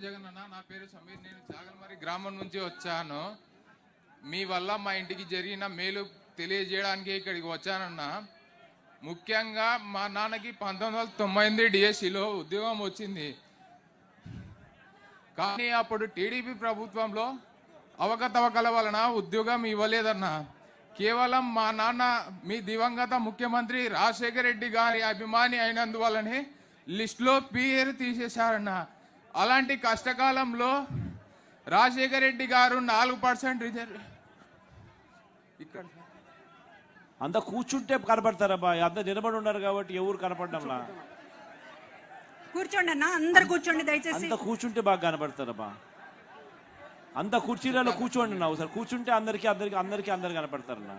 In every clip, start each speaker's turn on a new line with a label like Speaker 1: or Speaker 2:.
Speaker 1: జగనన్న, నా పేరు సమీర్. నేను చాగల్మరి గ్రామం నుంచి వచ్చాను. మీ వల్ల మా ఇంటికి జరిగిన మేలు తెలియజేయడానికి ఇక్కడికి వచ్చానన్న. ముఖ్యంగా మా నాన్నకి 1998 డిఎస్సిలో ఉద్యోగం వచ్చింది. కానీ అప్పుడు టీడీపీ ప్రభుత్వంలో అవకతవకల వలన ఉద్యోగం ఇవ్వలేదన్న. కేవలం మా నాన్న మీ దివంగత ముఖ్యమంత్రి రాజశేఖర రెడ్డి గారి అభిమాని అయినందువల్లనే లిస్టులో పేరు తీసేశారన్న. అలాంటి కష్టకాలంలో రాజశేఖర రెడ్డి గారు 4% రిజర్వ్ ఇక్కడ
Speaker 2: అంత కూర్చుంటే కనపడతారబ్బా, అంత నిలబడి ఉన్నారు కాబట్టి ఎవరు కనపడడంలా.
Speaker 3: కూర్చోండి అన్న, అందరు కూర్చోండి దయచేసి.
Speaker 2: అంత కూర్చుంటే బాగా కనపడతారబ్బా. అంత కుర్చీలలో కూర్చోండి నా ఒకసారి. కూర్చుంటే అందరికి కనపడతారన్నా.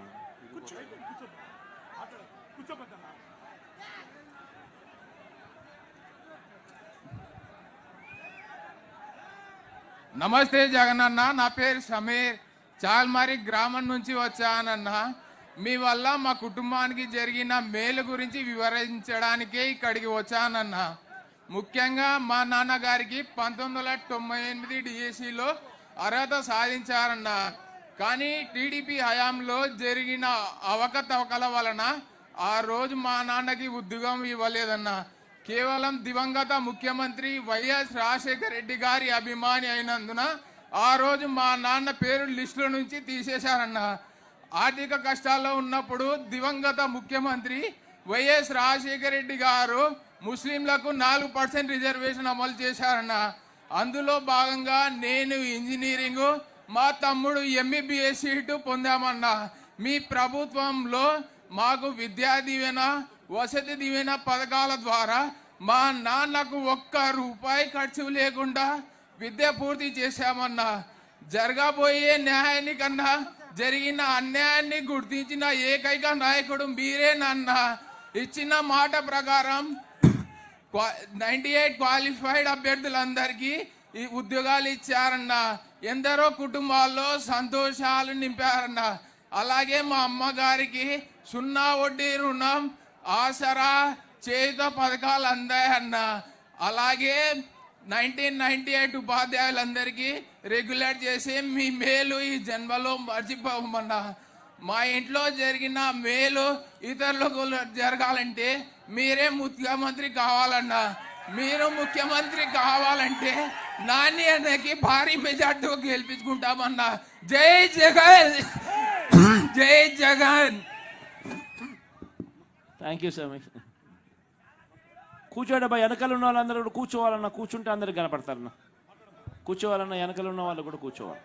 Speaker 1: నమస్తే జగనన్న, నా పేరు సమీర్. చాగల్మరి గ్రామం నుంచి వచ్చానన్న. మీ వల్ల మా కుటుంబానికి జరిగిన మేలు గురించి వివరించడానికే ఇక్కడికి వచ్చానన్న. ముఖ్యంగా మా నాన్నగారికి 1998 డిఎస్సిలో అర్హత సాధించారన్న. కానీ టీడీపీ హయాంలో జరిగిన అవకతవకల వలన ఆ రోజు మా నాన్నకి ఉద్యోగం ఇవ్వలేదన్న. కేవలం దివంగత ముఖ్యమంత్రి వైఎస్ రాజశేఖర రెడ్డి గారి అభిమాని అయినందున ఆ రోజు మా నాన్న పేరు లిస్టుల నుంచి తీసేశారన్న. ఆర్థిక కష్టాల్లో ఉన్నప్పుడు దివంగత ముఖ్యమంత్రి వైఎస్ రాజశేఖర రెడ్డి గారు ముస్లింలకు 4% రిజర్వేషన్ అమలు చేశారన్న. అందులో భాగంగా నేను ఇంజనీరింగ్, మా తమ్ముడు ఎంబీబీఎస్ సీటు పొందామన్నా. మీ ప్రభుత్వంలో మాకు విద్యా దీవెన, వసతి దీవెన పథకాల ద్వారా మా నాన్నకు 1 రూపాయి ఖర్చు లేకుండా విద్య పూర్తి చేశామన్నా. జరగబోయే న్యాయానికన్నా జరిగిన అన్యాయాన్ని గుర్తించిన ఏకైక నాయకుడు మీరేనన్న. ఇచ్చిన మాట ప్రకారం 98 క్వాలిఫైడ్ అభ్యర్థులందరికీ ఈ ఉద్యోగాలు ఇచ్చారన్న. ఎందరో కుటుంబాల్లో సంతోషాలు నింపారన్న. అలాగే మా అమ్మగారికి 0 వడ్డీ రుణం, ఆసరా, చేయుత పథకాలు అందాయన్న. అలాగే 1998 ఉపాధ్యాయులందరికీ రెగ్యులర్ చేసి మీ మేలు ఈ జన్మలో మర్చిపోమన్నా. మా ఇంట్లో జరిగిన మేలు ఇతరులకు జరగాలంటే మీరే ముఖ్యమంత్రి కావాలన్నా. మీరు ముఖ్యమంత్రి కావాలంటే నాని అన్నకి భారీ మెజార్టీతో గెలిపించుకుంటామన్నా. జై జగన్, జై జగన్.
Speaker 2: Thank you Sameer. కూర్చోడబ్బా, వెనకాల ఉన్న వాళ్ళందరూ కూడా కూర్చోవాలన్నా. కూర్చుంటే అందరికి కనపడతారన్నా. కూర్చోవాలన్నా, వెనకాల ఉన్న వాళ్ళు కూడా కూర్చోవాలి.